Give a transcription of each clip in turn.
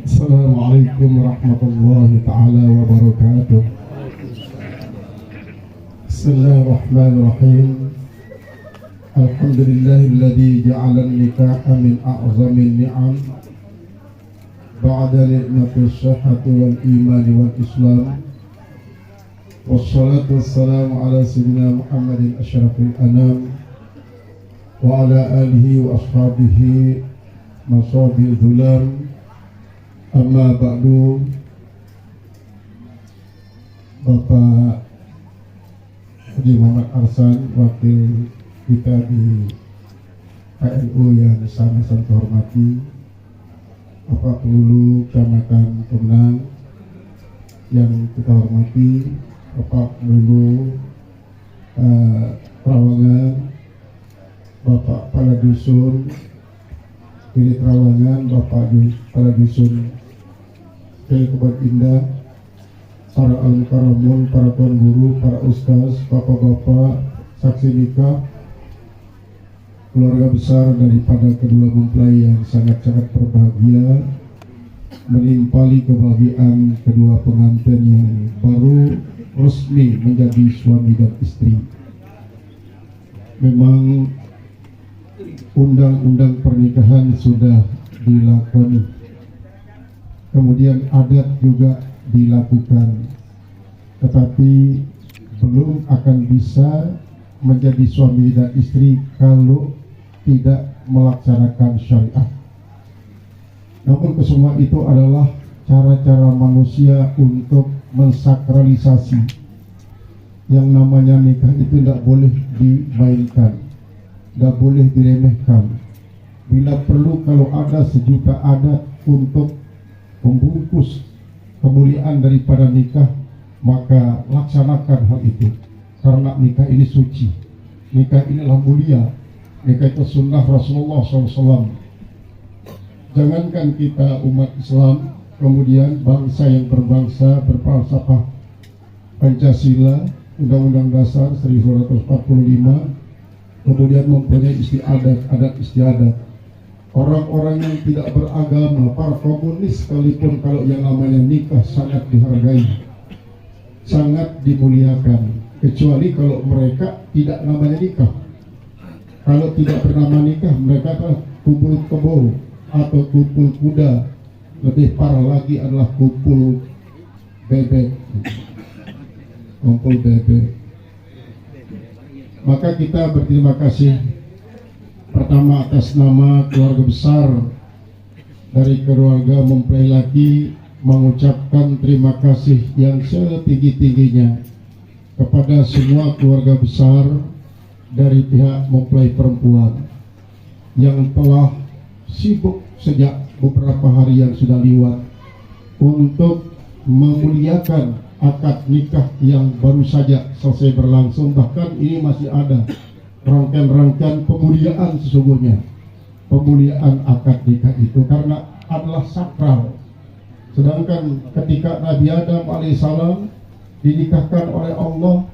Assalamualaikum warahmatullahi ta'ala wabarakatuh. Bismillahirrahmanirrahim. Alhamdulillahilladzi ja'ala an-nikaha min a'zamin ni'am ba'da ni'matis sihhati wal imani wal islam. Wassalatu wassalamu ala sayyidina Muhammadin asyrafil anam wa ala alihi wa ashabihi masabi dhulam. Amma ba'du. Bapak Haji Muhammad Arsan, wakil kita di PNU yang sama-sama hormati, Bapak Penghulu Kecamatan Kemnang yang kita hormati, Bapak Penghulu Trawangan, Bapak Kepala Dusun Pilih Trawangan, Bapak Kepala Dusun Pilih Kebun Indah, para al-mukarramun, para tuan guru, para ustaz, bapak-bapak, saksi nikah, keluarga besar daripada kedua mempelai yang sangat-sangat berbahagia, menimpali kebahagiaan kedua pengantin yang baru resmi menjadi suami dan istri. Memang undang-undang pernikahan sudah dilakukan, kemudian adat juga dilakukan, tetapi belum akan bisa menjadi suami dan istri kalau tidak melaksanakan syariat. Namun kesemua itu adalah cara-cara manusia untuk mensakralisasi. Yang namanya nikah itu tidak boleh dimainkan, tidak boleh diremehkan. Bila perlu, kalau ada sejuta adat untuk membungkus kemuliaan daripada nikah, maka laksanakan hal itu. Karena nikah ini suci, nikah inilah mulia, nikah itu sunnah Rasulullah SAW. Jangankan kita umat Islam, kemudian bangsa yang berbangsa berfalsafah Pancasila, Undang-Undang Dasar 1945, kemudian mempunyai istiadat, adat istiadat. Orang-orang yang tidak beragama, para komunis sekalipun, kalau yang namanya nikah sangat dihargai, sangat dimuliakan. Kecuali kalau mereka tidak namanya nikah. Kalau tidak bernama nikah, mereka adalah kumpul kebo atau kumpul kuda. Lebih parah lagi adalah kumpul bebek. Kumpul bebek. Maka kita berterima kasih pertama atas nama keluarga besar dari keluarga mempelai laki, mengucapkan terima kasih yang setinggi-tingginya kepada semua keluarga besar dari pihak mempelai perempuan yang telah sibuk sejak beberapa hari yang sudah lewat untuk memuliakan akad nikah yang baru saja selesai berlangsung. Bahkan ini masih ada rangkaian-rangkaian pemuliaan, sesungguhnya pemuliaan akad nikah itu karena adalah sakral. Sedangkan ketika Nabi Adam alaihissalam dinikahkan oleh Allah,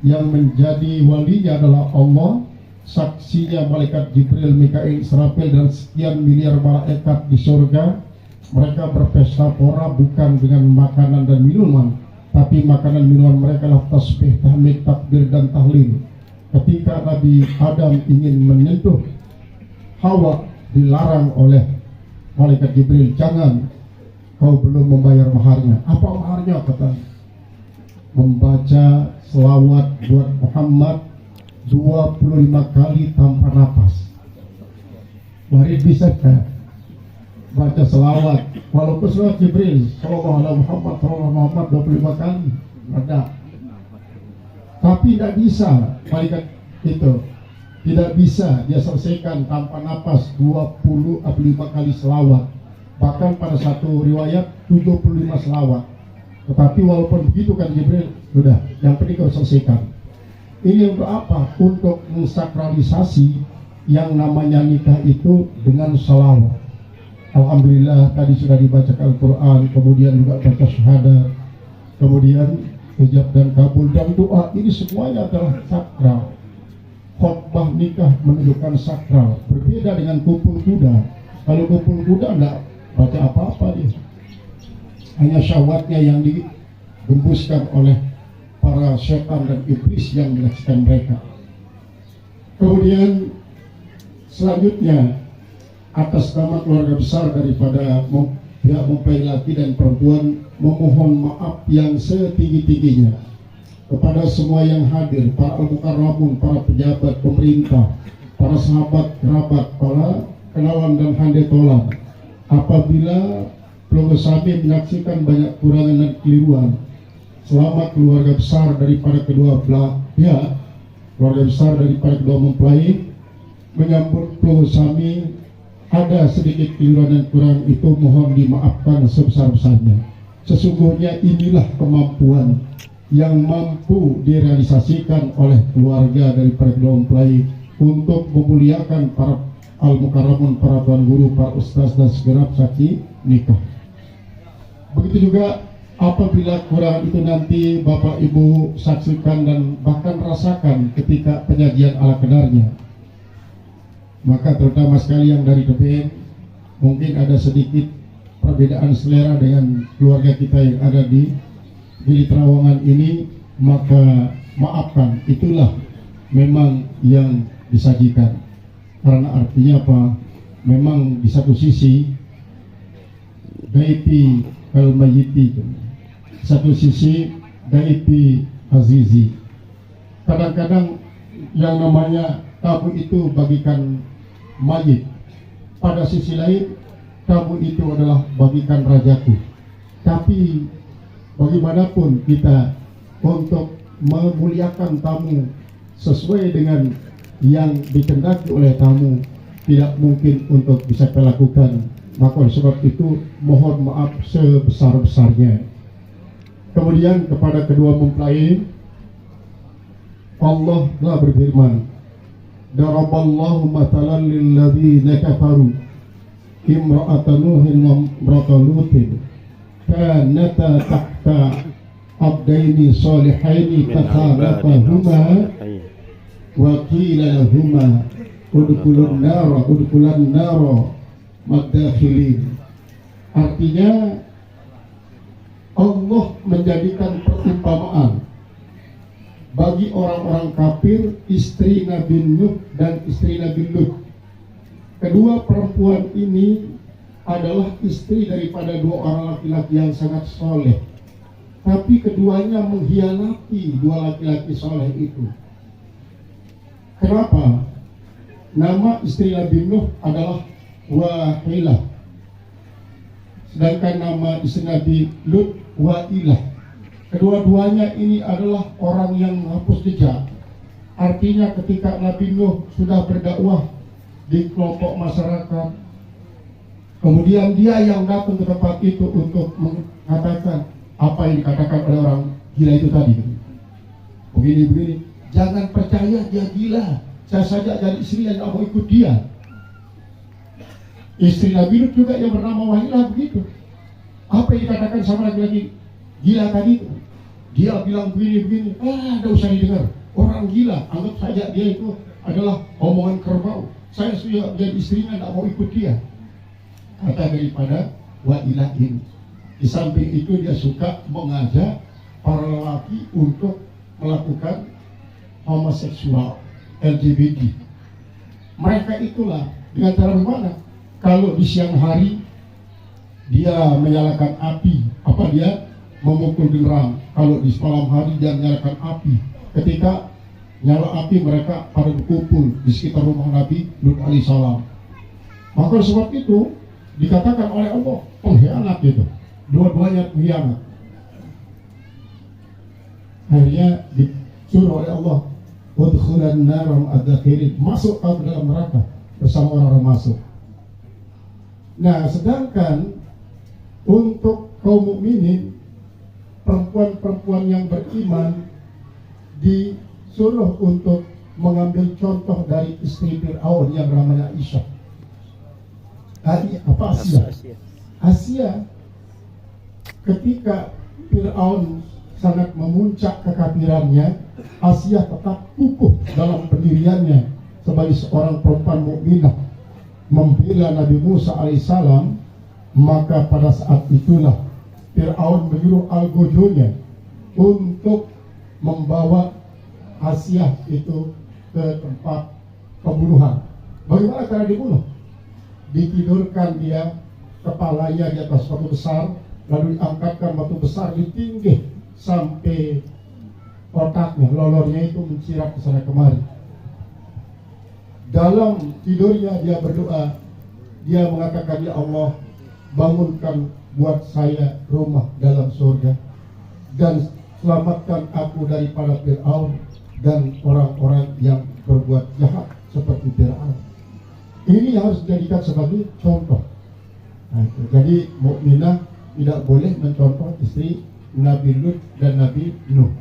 yang menjadi walinya adalah Allah, saksinya malaikat Jibril, Mikail, Israfil dan sekian miliar malaikat di surga. Mereka berpesta pora bukan dengan makanan dan minuman, tapi makanan minuman mereka adalah tasbih, tahmid, takbir dan tahlil. Ketika Nabi Adam ingin menyentuh Hawa, dilarang oleh malaikat Jibril, jangan, kau belum membayar maharnya. Apa maharnya? Kata, membaca selawat buat Muhammad 25 kali tanpa nafas. Mari bisa kan baca selawat, walaupun selawat Jibril sallallahu alaihi Muhammad 25 kali ada, tapi tidak bisa malaikat itu, tidak bisa dia selesaikan tanpa nafas 25 kali selawat. Bahkan pada satu riwayat 75 selawat. Tetapi walaupun begitu kan Jibril, sudah, yang penting kau selesaikan. Ini untuk apa? Untuk mensakralisasi yang namanya nikah itu dengan salawat. Alhamdulillah tadi sudah dibacakan Al-Quran, kemudian juga baca syahadat, kemudian hijab dan kabul dan doa. Ini semuanya adalah sakral. Khotbah nikah menunjukkan sakral. Berbeda dengan kumpul kuda. Kalau kumpul kuda enggak baca apa-apa dia. hanya syahwatnya yang digembuskan oleh para setan dan iblis yang menyaksikan mereka. Kemudian selanjutnya, atas nama keluarga besar daripada pihak mempelai laki dan perempuan, memohon maaf yang setinggi-tingginya kepada semua yang hadir, para al-mukarramun, para pejabat pemerintah, para sahabat, kerabat, para kenalan dan handetolan, apabila keluarga kami menyaksikan banyak kurangan dan keliruan selama keluarga besar daripada kedua belah pihak, keluarga besar daripada kedua mempelai menyambut keluarga kami ada sedikit keliruan dan kurang, itu mohon dimaafkan sebesar-besarnya. Sesungguhnya inilah kemampuan yang mampu direalisasikan oleh keluarga daripada kedua mempelai untuk memuliakan para al-mukarramun, para tuan guru, para ustaz dan segenap saksi nikah. Begitu juga apabila kurang itu nanti Bapak Ibu saksikan dan bahkan rasakan ketika penyajian ala kadarnya, maka terutama sekali yang dari TPN mungkin ada sedikit perbedaan selera dengan keluarga kita yang ada di Gili Trawangan ini, maka maafkan, itulah memang yang disajikan. Karena artinya apa? Memang di satu sisi Daipi Al-Mayyiti, satu sisi Daipi Azizi. Kadang-kadang yang namanya tamu itu bagikan mayit, pada sisi lain tamu itu adalah bagikan rajaku. Tapi bagaimanapun kita untuk memuliakan tamu sesuai dengan yang dikehendaki oleh tamu tidak mungkin untuk bisa kita lakukan. Maka oleh sebab itu mohon maaf sebesar-besarnya. Kemudian kepada kedua mempelai, Allah telah berfirman, daraballahu matalan lilladzina kafaru imra'ata nuhin wa imra'ata lutin kanata tahta abdaini salihaini fakhanatahuma wa qila lahuma udkhulun nara madakhilin. Artinya Allah menjadikan perumpamaan bagi orang-orang kafir, istri Nabi Nuh dan istri Nabi Lut. Kedua perempuan ini adalah istri daripada dua orang laki-laki yang sangat soleh, tapi keduanya mengkhianati dua laki-laki soleh itu. Kenapa? Nama istri Nabi Nuh adalah Wahilah, sedangkan nama istri Nabi Lut Wailah. Kedua-duanya ini adalah orang yang menghapus jejak. Artinya ketika Nabi Nuh sudah berdakwah di kelompok masyarakat, kemudian dia yang datang ke tempat itu untuk mengatakan apa yang dikatakan oleh orang gila itu tadi. Begini, jangan percaya dia gila. Saya saja jadi istri yang mau ikut dia. Istri Nabi Lut juga yang bernama Wahilah begitu. Apa yang dikatakan sama laki-laki gila tadi itu? Dia bilang begini, tidak usah didengar. Orang gila, anggap saja dia itu adalah omongan kerbau. Saya sudah jadi istrinya, tidak mau ikut dia. Kata daripada Wahilah ini. Di samping itu dia suka mengajak para lelaki untuk melakukan homoseksual, LGBT. Mereka itulah dengan cara bagaimana? Kalau di siang hari dia menyalakan api, dia memukul genderang. Kalau di malam hari dia menyalakan api. Ketika nyala api, mereka pada berkumpul di sekitar rumah Nabi Lut alaihissalam. Maka sebab itu dikatakan oleh Allah pengkhianat itu. Dua-duanya pengkhianat. Akhirnya disuruh oleh Allah, udkhulan naram ad-dakhirin, masuk ke dalam neraka bersama orang-orang masuk. Nah, sedangkan untuk kaum mukminin, perempuan-perempuan yang beriman disuruh untuk mengambil contoh dari istri Fir'aun yang namanya Aisyah. Asia. Ketika Fir'aun sangat memuncak kekafirannya, Asia tetap kukuh dalam pendiriannya sebagai seorang perempuan mukminah membela Nabi Musa alaihissalam. Maka pada saat itulah Fir'aun menyuruh algojonya untuk membawa Asia itu ke tempat pembunuhan. Bagaimana cara dibunuh? Ditidurkan dia, kepalanya di atas batu besar, lalu diangkatkan batu besar ditinggih sampai otaknya, lolornya itu mencirat ke sana kemari. Dalam tidurnya dia berdoa, dia mengatakan, ya Allah, bangunkan buat saya rumah dalam surga dan selamatkan aku daripada Fir'aun dan orang-orang yang berbuat jahat seperti Fir'aun. Ini yang harus dijadikan sebagai contoh. Nah, jadi mukminah tidak boleh mencontoh istri Nabi Lut dan Nabi Nuh.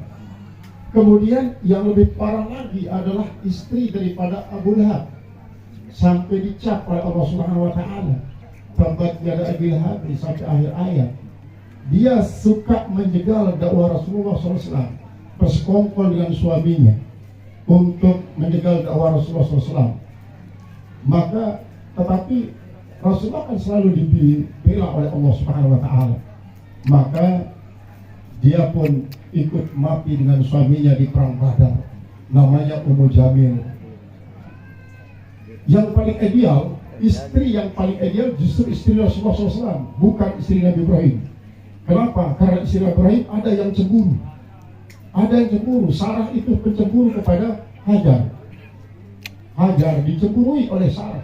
Kemudian yang lebih parah lagi adalah istri daripada Abu Lahab, sampai dicap oleh Allah Subhanahu wa taala, "Tabat yada Abi Lahab" sampai akhir ayat. Dia suka menjegal dakwah Rasulullah SAW, bersekongkol dengan suaminya untuk menjegal dakwah Rasulullah SAW. Maka tetapi Rasulullah kan selalu dibela oleh Allah Subhanahu wa taala. Maka dia pun ikut mati dengan suaminya di perang Badar, namanya Ummu Jamil. Yang paling ideal, istri yang paling ideal justru istri Rasulullah SAW, bukan istri Nabi Ibrahim. Kenapa? Karena istri Nabi Ibrahim ada yang cemburu. Ada yang cemburu. Sarah itu pencemburu kepada Hajar. Hajar dicemburui oleh Sarah,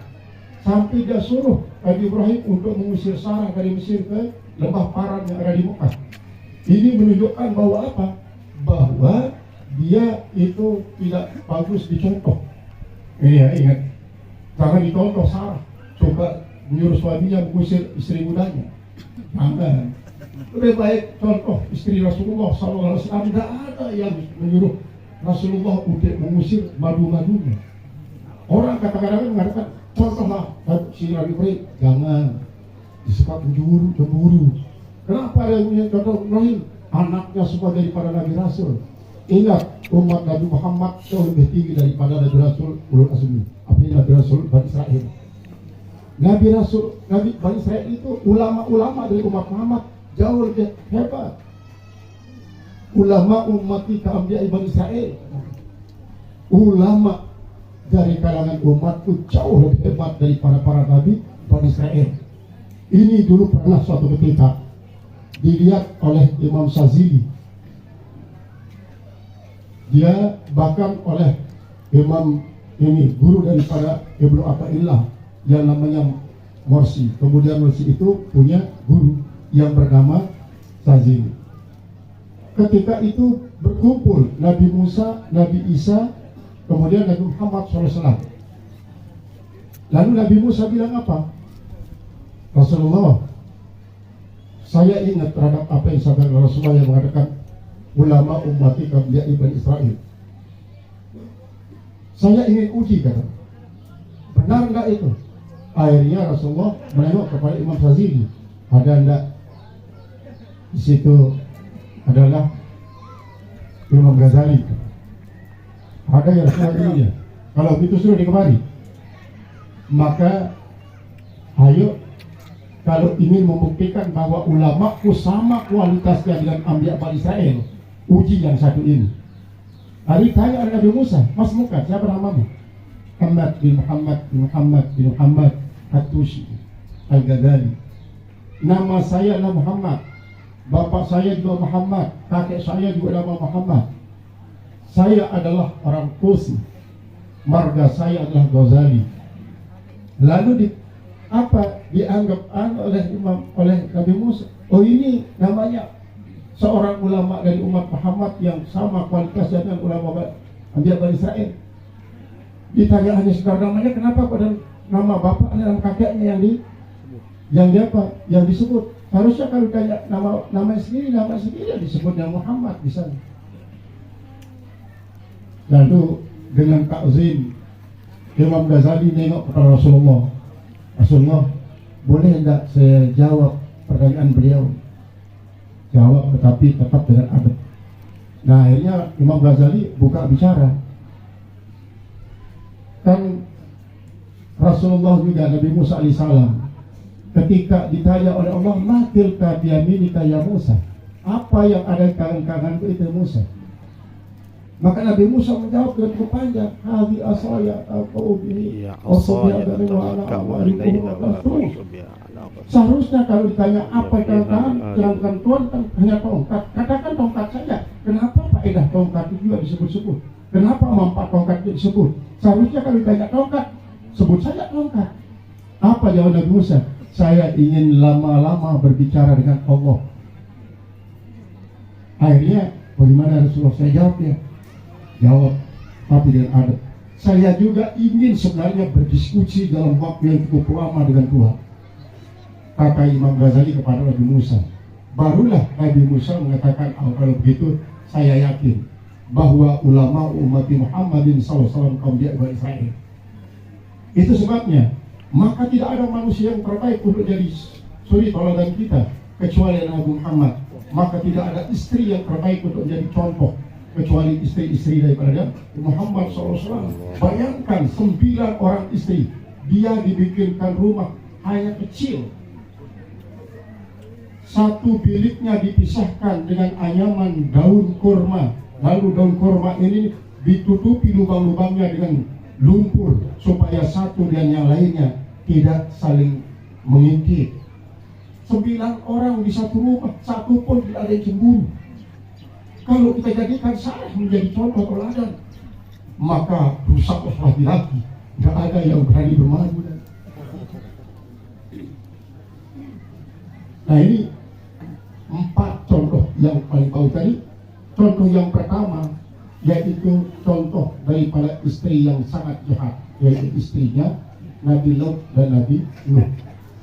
sampai dia suruh Nabi Ibrahim untuk mengusir Sarah dari Mesir ke lembah Paran yang ada di Mekah. Ini menunjukkan bahwa apa? Bahwa dia itu tidak bagus dicontoh. Ini ya, ingat, jangan dicontoh Sarah. Coba menyuruh suaminya mengusir istri mudanya. Jangan. Lebih baik contoh istri Rasulullah SAW. Tidak ada yang menyuruh Rasulullah untuk mengusir madu-madunya. Orang kadang-kadang mengatakan, contohlah si Nabi Ibrahim. Jangan. Disebut cemburu. Kenapa ada yang contoh Ibrahim? Anaknya semua daripada Nabi Rasul. Ingat, umat Nabi Muhammad jauh lebih tinggi daripada Nabi Rasul Ulul Azmi. Artinya Nabi Rasul Bani Israel. Nabi Bani Israel itu ulama-ulama dari umat Muhammad jauh lebih hebat. Ulama ummati ka'ambiya'i Bani Israel. Ulama dari kalangan umatku jauh lebih hebat daripada para nabi Bani Israel. Ini dulu pernah suatu ketika dilihat oleh Imam Syazili. Dia bahkan oleh Imam ini, guru daripada Ibnu Athaillah yang namanya Morsi. Kemudian Morsi itu punya guru yang bernama Syazili. Ketika itu berkumpul Nabi Musa, Nabi Isa, kemudian Nabi Muhammad SAW. Lalu Nabi Musa bilang apa? Rasulullah, saya ingat terhadap apa yang disampaikan Rasulullah yang mengatakan ulama ummati ka'ambiya'i Bani Israel. Saya ingin uji, kata. Benar enggak itu? Akhirnya Rasulullah menengok kepada Imam Syazili. Ada enggak? Di situ adalah Imam Ghazali. Ada yang selanjutnya. Kalau itu sudah dikemari, maka ayo, kalau ingin membuktikan bahwa ulamaku sama kualitasnya dengan Anbiya Bani Israel, uji yang satu ini. Hari tanya oleh Nabi Musa, Mas Muka, siapa namamu? Muhammad bin Muhammad bin Muhammad bin Muhammad At-Tushi Al-Ghazali. Nama saya adalah Muhammad, bapak saya juga Muhammad, kakek saya juga nama Muhammad. Saya adalah orang Tusi, marga saya adalah Ghazali. Lalu dianggap oleh Nabi Musa, oh ini namanya seorang ulama dari umat Muhammad yang sama kualitasnya dengan ulama Anbiya Bani Israel. Ditanya hanya sekedar namanya, kenapa pada nama bapak dan nama kakeknya yang disebut? Harusnya kalau tanya nama sendiri yang disebutnya Muhammad di sana. Lalu dengan takzim Imam Ghazali nengok kepada Rasulullah. Rasulullah, boleh tidak saya jawab pertanyaan beliau? Jawab, tetapi tetap dengan adab. Nah, akhirnya Imam Ghazali buka bicara. Kan Rasulullah juga, Nabi Musa alaihissalam, ketika ditanya oleh Allah, matil ka biyaminika ya Musa, apa yang ada di tangan-tanganku itu Musa? Maka Nabi Musa menjawab dengan cukup panjang, hadhi asaya atau ini asaya dari wala terus. Seharusnya kalau ditanya apa tangan Tuhan hanya tongkat, katakan tongkat saja. Kenapa faedah tongkat itu juga disebut-sebut? Kenapa manfaat tongkat itu disebut? Seharusnya kalau ditanya tongkat, sebut saja tongkat. Apa jawab Nabi Musa? Saya ingin lama-lama berbicara dengan Allah. Akhirnya bagaimana Rasulullah? Saya jawabnya, jawab tapi dengan adab. Saya juga ingin sebenarnya berdiskusi dalam waktu yang cukup lama dengan Tuhan, kata Imam Ghazali kepada Nabi Musa. Barulah Nabi Musa mengatakan, kalau begitu saya yakin bahwa ulama umat Muhammadin SAW kaum dia Bani Israel. Itu sebabnya maka tidak ada manusia yang terbaik untuk jadi suri toladan kita kecuali Nabi Muhammad. Maka tidak ada istri yang terbaik untuk menjadi contoh kecuali istri-istri daripada Muhammad SAW. Bayangkan 9 orang istri, dia dibikinkan rumah hanya kecil, satu biliknya dipisahkan dengan anyaman daun kurma, lalu daun kurma ini ditutupi lubang-lubangnya dengan lumpur supaya satu dan yang lainnya tidak saling mengintip. 9 orang di satu rumah, satu pun tidak ada yang cemburu. Kalau kita jadikan Sarah menjadi contoh teladan, maka rusaklah laki-laki, tidak ada yang berani bermadu. Nah, ini 4 contoh yang paling bagus tadi. Contoh yang pertama yaitu contoh daripada istri yang sangat jahat, yaitu istrinya Nabi Lot dan Nabi Nuh.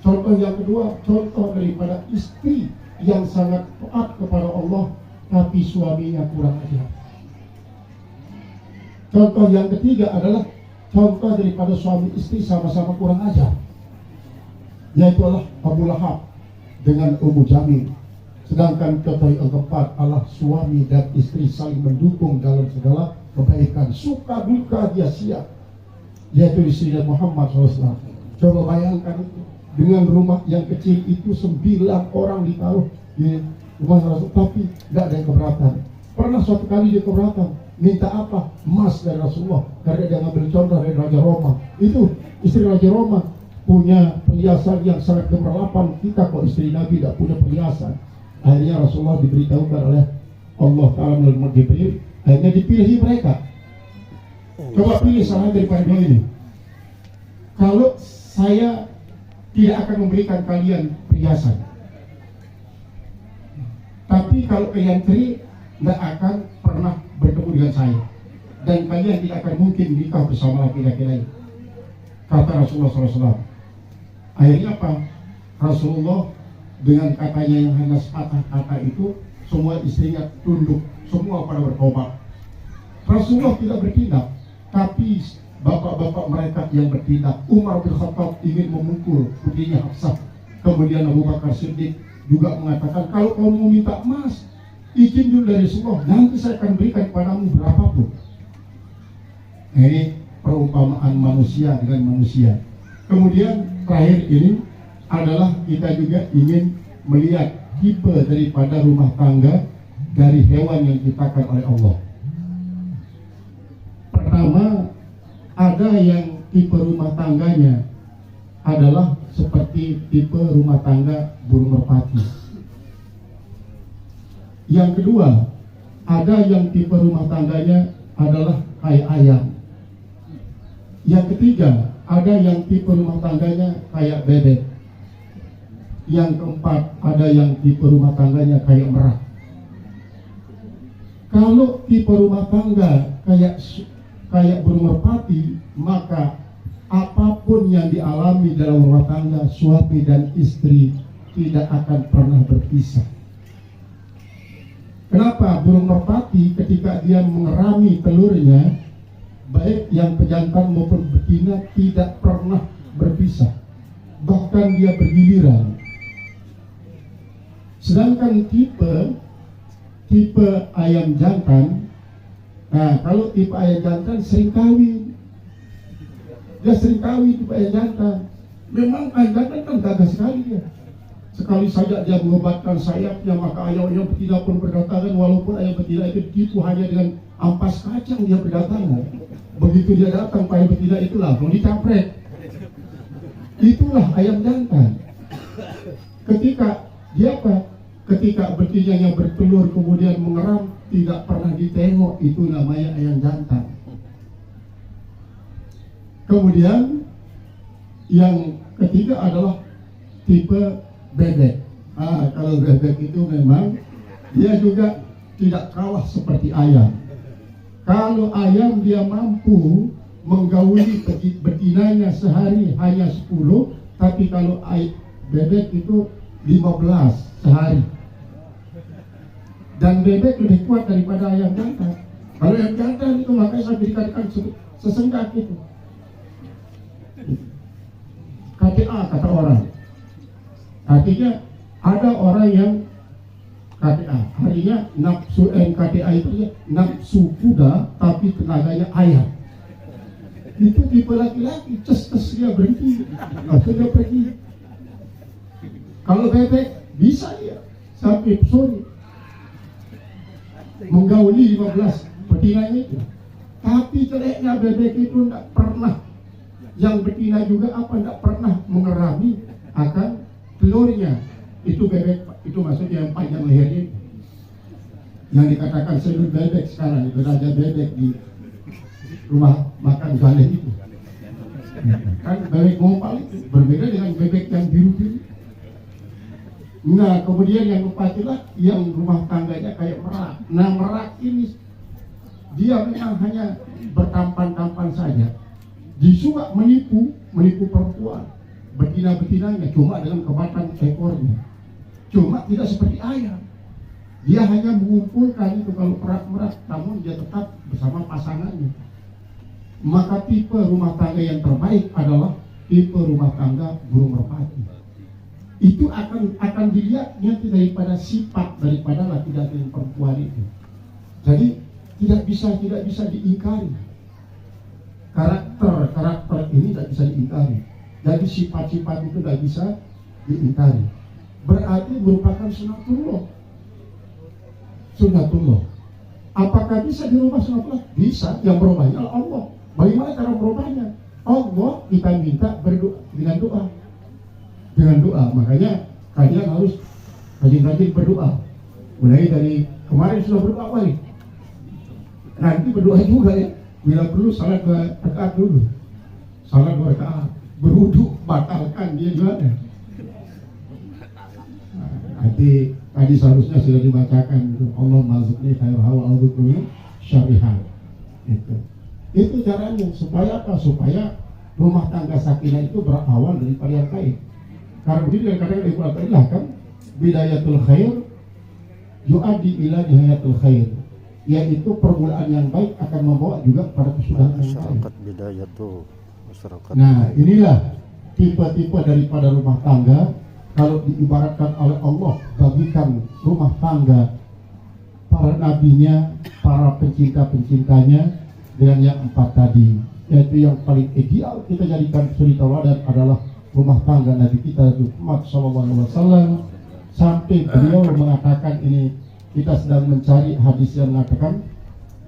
Contoh yang kedua, contoh daripada istri yang sangat taat kepada Allah tapi suaminya kurang ajar. Contoh yang ketiga adalah contoh daripada suami istri sama-sama kurang ajar, yaitu adalah Abu Lahab dengan Ummu Jamil. Sedangkan contoh yang keempat adalah suami dan istri saling mendukung dalam segala kebaikan, suka duka dia siap, yaitu istri Muhammad SAW. Coba bayangkan itu, dengan rumah yang kecil itu 9 orang ditaruh di rumah Rasul, tapi tidak ada yang keberatan. Pernah suatu kali dia keberatan, minta apa? Emas dari Rasulullah, karena dia ngambil contoh dari Raja Roma. Itu istri Raja Roma punya perhiasan yang sangat gemerlapan, kita kok istri Nabi tidak punya perhiasan. Akhirnya Rasulullah diberitahukan oleh Allah Ta'ala melalui Jibril, akhirnya dipilih mereka. Coba pilih salah daripada dua ini. Kalau saya tidak akan memberikan kalian perhiasan, tapi kalau kalian ceri, tidak akan pernah bertemu dengan saya, dan kalian tidak akan mungkin nikah bersama laki-laki lain, kata Rasulullah SAW. Akhirnya apa? Rasulullah dengan katanya yang hanya sepatah kata itu, semua istrinya tunduk, semua pada bertobat. Rasulullah tidak bertindak, tapi bapak-bapak mereka yang bertindak. Umar bin Khattab ingin memukul putrinya Hafsah. Kemudian Abu Bakar Siddiq juga mengatakan, kalau kamu minta emas, izin dulu dari Rasulullah, nanti saya akan berikan padamu berapapun. Nah, ini perumpamaan manusia dengan manusia. Kemudian terakhir ini adalah kita juga ingin melihat tipe daripada rumah tangga dari hewan yang diciptakan oleh Allah. Pertama, ada yang tipe rumah tangganya adalah seperti tipe rumah tangga burung merpati. Yang kedua, ada yang tipe rumah tangganya adalah kayak ayam. Yang ketiga, ada yang tipe rumah tangganya kayak bebek. Yang keempat, ada yang tipe rumah tangganya kayak merak. Kalau tipe rumah tangga kayak burung merpati, maka apapun yang dialami dalam rumah tangga suami dan istri tidak akan pernah berpisah. Kenapa? Burung merpati ketika dia mengerami telurnya, baik yang pejantan maupun betina, tidak pernah berpisah, bahkan dia bergiliran. Sedangkan tipe ayam jantan, nah kalau tipe ayam jantan sering kawin, dia sering kawin tipe ayam jantan. Memang ayam jantan kan gagah sekali dia. Sekali saja dia mengobatkan sayapnya, maka ayam-ayam betina pun berdatangan, walaupun ayam betina itu ditipu hanya dengan ampas kacang dia berdatangan. Begitu dia datang, ayam betina itu langsung dicaprek. Itulah ayam jantan. Ketika dia apa? Ketika betinanya bertelur kemudian mengeram, tidak pernah ditengok, itu namanya ayam jantan. Kemudian yang ketiga adalah tipe bebek. Kalau bebek itu memang dia juga tidak kalah seperti ayam. Kalau ayam dia mampu menggauli betinanya sehari hanya 10, tapi kalau bebek itu 15 sehari. Dan bebek lebih kuat daripada ayam jantan. Kalau ayam jantan itu makanya saya berikan sesenggak itu. KTA kata orang. Artinya ada orang yang KTA, artinya nafsu NKTA itu ya, nafsu kuda tapi tenaganya ayam. Itu tipe laki-laki, ces dia berhenti, akhirnya pergi. Kalau bebek bisa dia sampai sore menggauli 15 betinanya itu. Tapi jeleknya bebek itu tidak pernah, yang betina juga tidak pernah mengerami akan telurnya. Itu bebek, itu maksudnya yang panjang lehernya, yang dikatakan selur bebek sekarang, itu raja bebek di rumah makan Galeh itu. Kan bebek ngompal itu berbeda dengan bebek yang biru-biru. Nah, kemudian yang keempat yang rumah tangganya kayak merak. Nah, merak ini dia memang hanya bertampan-tampan saja. Disuka menipu perempuan, betina-betinanya cuma dengan kebatan ekornya. Cuma tidak seperti ayam. Dia hanya mengumpulkan itu kalau merak-merak, namun dia tetap bersama pasangannya. Maka tipe rumah tangga yang terbaik adalah tipe rumah tangga burung merpati. Itu akan dilihat nanti daripada sifat daripada laki-laki dan perempuan itu. Jadi tidak bisa diingkari. Karakter ini tidak bisa diingkari. Jadi sifat-sifat itu tidak bisa diingkari. Berarti merupakan sunatullah. Apakah bisa dirubah sunatullah? Bisa. Yang berubahnya Allah. Bagaimana cara merubahnya? Allah kita minta berdoa dengan doa. Dengan doa, makanya kalian harus rajin-rajin berdoa. Mulai dari kemarin sudah berdoa balik. Nanti berdoa juga ya. Bila perlu salat 2 rakaat dulu. Salat 2 rakaat. Berwudu batalkan dia juga. Nanti tadi seharusnya sudah dibacakan itu. Allah mazukni khairha wa a'udzubihi syarriha. Itu caranya supaya apa? Supaya rumah tangga sakinah itu berawal daripada yang baik. Karena begitu yang katakan Ibu Al-Qa'ilah kan, bidayatul khair yu'addi ila nihayatul khair, yaitu permulaan yang baik akan membawa juga pada kesudahan yang baik. Nah, inilah tipe-tipe daripada rumah tangga. Kalau diibaratkan oleh Allah, bagikan rumah tangga para nabinya, para pencinta-pencintanya dengan yang 4 tadi, yaitu yang paling ideal kita jadikan suri tauladan adalah rumah tangga Nabi kita Muhammad SAW, sampai beliau mengatakan ini, kita sedang mencari hadis yang mengatakan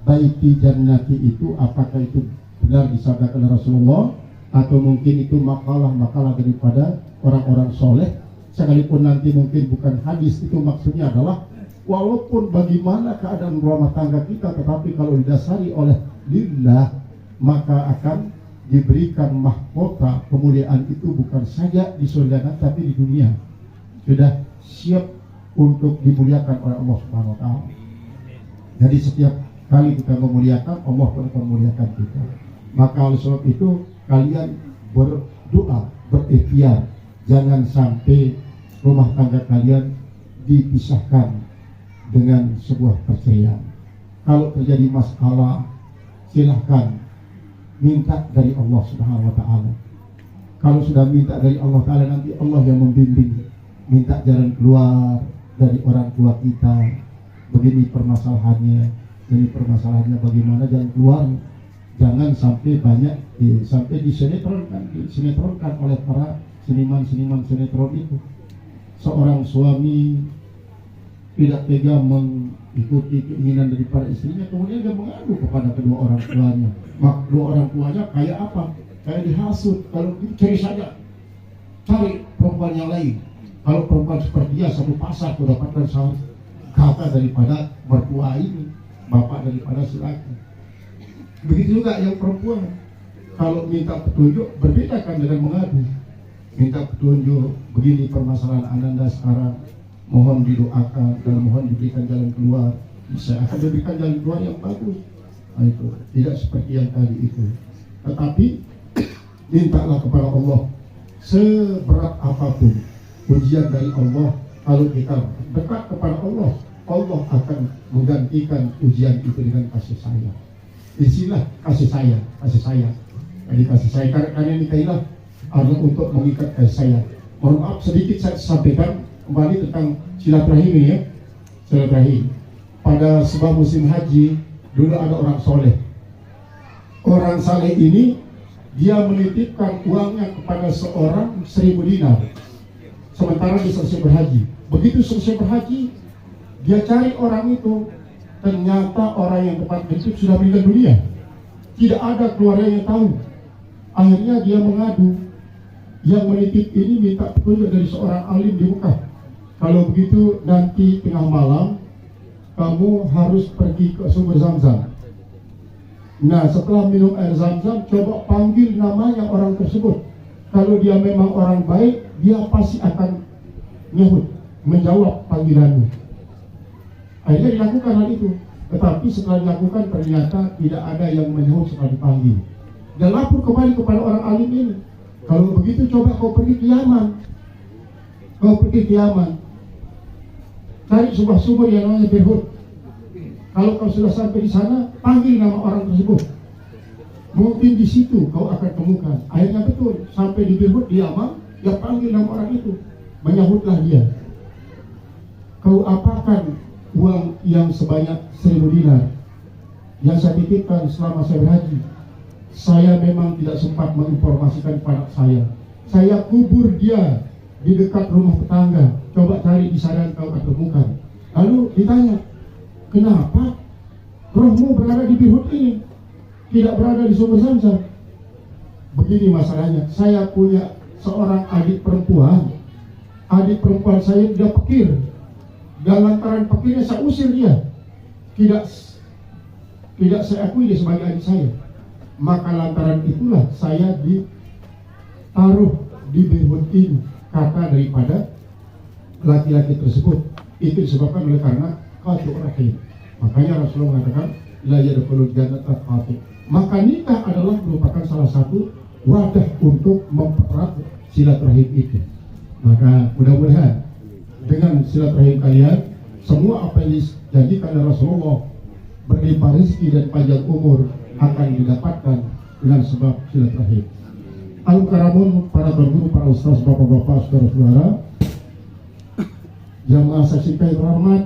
baiti jannati itu, apakah itu benar disabdakan Rasulullah atau mungkin itu makalah daripada orang-orang soleh, sekalipun nanti mungkin bukan hadis. Itu maksudnya adalah walaupun bagaimana keadaan rumah tangga kita, tetapi kalau didasari oleh lillah, maka akan diberikan mahkota kemuliaan itu bukan saja di surga tapi di dunia. Sudah siap untuk dimuliakan oleh Allah Subhanahu wa taala. Jadi setiap kali kita memuliakan, Allah akan memuliakan kita. Maka oleh sebab itu kalian berdoa, berikhtiar, jangan sampai rumah tangga kalian dipisahkan dengan sebuah perceraian. Kalau terjadi masalah, silahkan minta dari Allah Subhanahu wa taala. Kalau sudah minta dari Allah taala, nanti Allah yang membimbing. Minta jalan keluar dari orang tua kita. Begini permasalahannya bagaimana jalan keluar. Jangan sampai banyak sampai disinetronkan oleh para seniman-seniman sinetron itu. Seorang suami tidak tega mengikuti keinginan daripada istrinya, kemudian dia mengadu kepada kedua orang tuanya. Dua orang tuanya kayak apa? Kayak dihasut. Kalau gitu cari saja, cari perempuan yang lain. Kalau perempuan seperti dia satu pasar tuh dapatkan sahur kakak daripada mertua ini, bapak daripada si laki. Begitu juga yang perempuan, kalau minta petunjuk berbeda kan dengan mengadu. Minta petunjuk, begini permasalahan Ananda sekarang, mohon didoakan dan mohon diberikan jalan keluar. Saya akan diberikan jalan keluar yang bagus. Nah, itu tidak seperti yang tadi itu. Tetapi mintalah kepada Allah seberat apapun ujian dari Allah. Kalau kita dekat kepada Allah, Allah akan menggantikan ujian itu dengan kasih sayang. Isilah kasih sayang, kasih sayang. Jadi kasih sayang karena ini kailah adalah untuk mengikat kasih sayang. Mohon maaf sedikit saya sampaikan kembali tentang silaturahim ini ya. Silaturahim. Pada sebuah musim haji dulu ada orang soleh. Orang saleh ini dia menitipkan uangnya kepada seorang 1.000 dinar. Sementara dia selesai berhaji. Begitu selesai berhaji, dia cari orang itu. Ternyata orang yang tempat menitip sudah meninggal dunia. Tidak ada keluarga yang tahu. Akhirnya dia mengadu. Yang menitip ini minta petunjuk dari seorang alim di Mekah. Kalau begitu nanti tengah malam kamu harus pergi ke sumber Zam-Zam. Nah, setelah minum air Zam-Zam, coba panggil namanya orang tersebut. Kalau dia memang orang baik, dia pasti akan nyahut, menjawab panggilanmu. Akhirnya dilakukan hal itu. Tetapi setelah dilakukan ternyata tidak ada yang menyahut setelah dipanggil. Dan lapor kembali kepada orang alim ini. Kalau begitu coba kau pergi ke Yaman. Kau pergi ke Yaman. Cari sebuah sumber yang namanya Berhut. Kalau kau sudah sampai di sana, panggil nama orang tersebut. Mungkin di situ kau akan temukan. Akhirnya betul, sampai di Berhut di Yaman, dia panggil nama orang itu. Menyahutlah dia. Kau apakan uang yang sebanyak 1.000 dinar yang saya titipkan selama saya berhaji? Saya memang tidak sempat menginformasikan kepada saya. Saya kubur dia di dekat rumah tetangga. Coba cari di sana kau akan temukan. Lalu ditanya, kenapa rohmu berada di Berhut ini, tidak berada di sumber Zam-Zam? Begini masalahnya, saya punya seorang adik perempuan. Adik perempuan saya dia fakir. Dan lantaran fakirnya saya usir dia. Tidak saya akui dia sebagai adik saya. Maka lantaran itulah saya ditaruh di Berhut ini, kata daripada laki-laki tersebut. Itu disebabkan oleh karena qatu rahim. Makanya Rasulullah mengatakan la yadkhulul jannata qatu. Maka nikah adalah merupakan salah satu wadah untuk mempererat silaturahim itu. Maka mudah-mudahan dengan silaturahim kalian, semua apa yang dijanjikan oleh Rasulullah berlimpah rezeki dan panjang umur akan didapatkan dengan sebab silaturahim. Al-Karamun, para guru, para ustaz, bapak-bapak, saudara-saudara, jamaah saksi yang terhormat,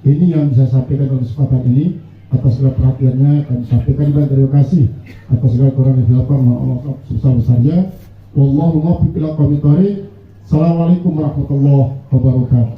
ini yang bisa sampaikan dalam kesempatan ini. Atas segala perhatiannya kami sampaikan banyak terima kasih atas segala kurang yang dilakukan oleh Allah sebesar-besarnya. Wallahu muwaffiq ila aqwamit thoriq. Assalamualaikum warahmatullahi wabarakatuh.